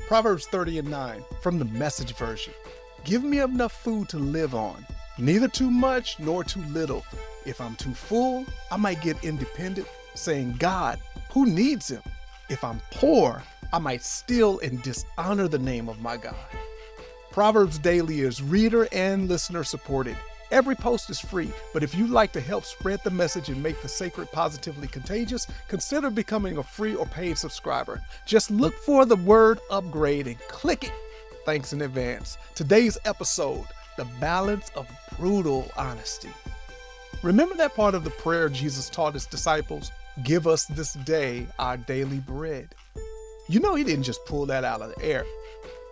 Proverbs 30:9 from the Message version. Give me enough food to live on, neither too much nor too little. If I'm too full, I might get independent, saying, God, who needs him? If I'm poor, I might steal and dishonor the name of my God. Proverbs Daily is reader and listener supported. Every post is free, but if you'd like to help spread the message and make the sacred positively contagious, consider becoming a free or paid subscriber. Just look for the word upgrade and click it. Thanks in advance. Today's episode, the balance of brutal honesty. Remember that part of the prayer Jesus taught his disciples? Give us this day our daily bread. You know he didn't just pull that out of the air.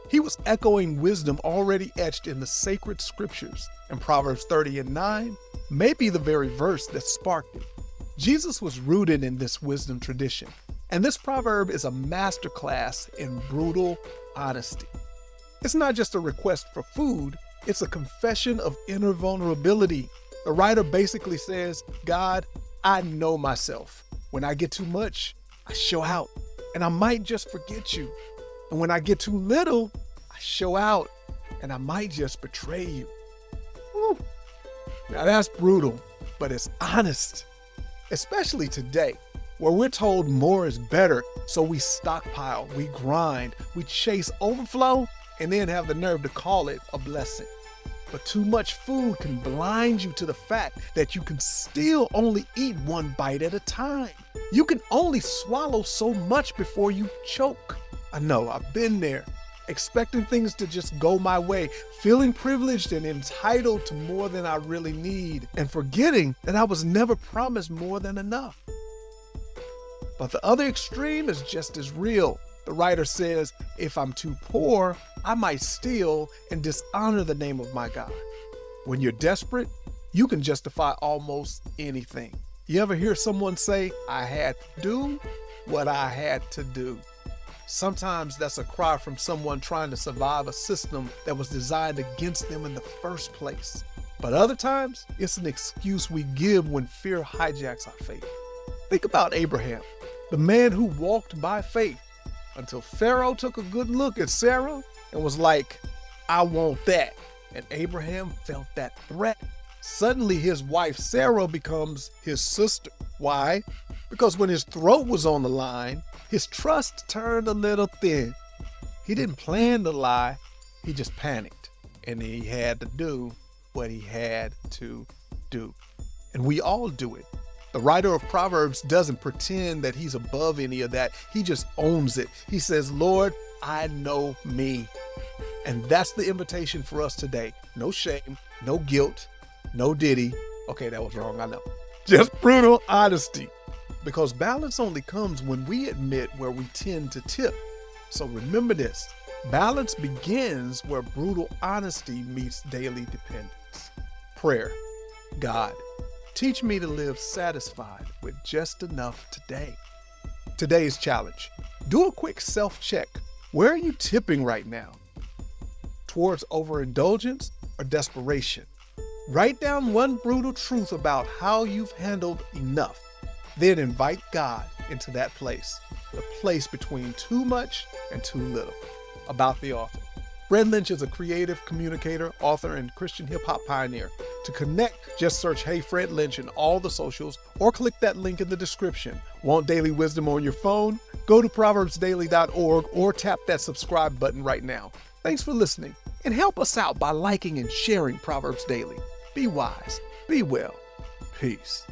He was echoing wisdom already etched in the sacred scriptures, and Proverbs 30:9 may be the very verse that sparked it. Jesus was rooted in this wisdom tradition, and this proverb is a masterclass in brutal honesty. It's not just a request for food, it's a confession of inner vulnerability. The writer basically says, God, I know myself. When I get too much, I show out, and I might just forget you. And when I get too little, I show out, and I might just betray you. Woo. Now that's brutal, but it's honest, especially today, where we're told more is better, so we stockpile, we grind, we chase overflow, and then have the nerve to call it a blessing. But too much food can blind you to the fact that you can still only eat one bite at a time. You can only swallow so much before you choke. I know, I've been there, expecting things to just go my way, feeling privileged and entitled to more than I really need, and forgetting that I was never promised more than enough. But the other extreme is just as real. The writer says, if I'm too poor, I might steal and dishonor the name of my God. When you're desperate, you can justify almost anything. You ever hear someone say, I had to do what I had to do? Sometimes that's a cry from someone trying to survive a system that was designed against them in the first place. But other times, it's an excuse we give when fear hijacks our faith. Think about Abraham, the man who walked by faith until Pharaoh took a good look at Sarah and was like, I want that. And Abraham felt that threat. Suddenly his wife Sarah becomes his sister. Why? Because when his throat was on the line, his trust turned a little thin. He didn't plan to lie, he just panicked. And he had to do what he had to do. And we all do it. The writer of Proverbs doesn't pretend that he's above any of that. He just owns it. He says, Lord, I know me. And that's the invitation for us today. No shame, no guilt, no diddy. Okay, that was wrong, I know. Just brutal honesty. Because balance only comes when we admit where we tend to tip. So remember this, balance begins where brutal honesty meets daily dependence. Prayer. God, teach me to live satisfied with just enough today. Today's challenge. Do a quick self-check. Where are you tipping right now? Towards overindulgence or desperation? Write down one brutal truth about how you've handled enough. Then invite God into that place, the place between too much and too little. About the author. Fred Lynch is a creative communicator, author, and Christian hip-hop pioneer. To connect, just search Hey Fred Lynch in all the socials or click that link in the description. Want daily wisdom on your phone? Go to proverbsdaily.org or tap that subscribe button right now. Thanks for listening, and help us out by liking and sharing Proverbs Daily. Be wise, be well, peace.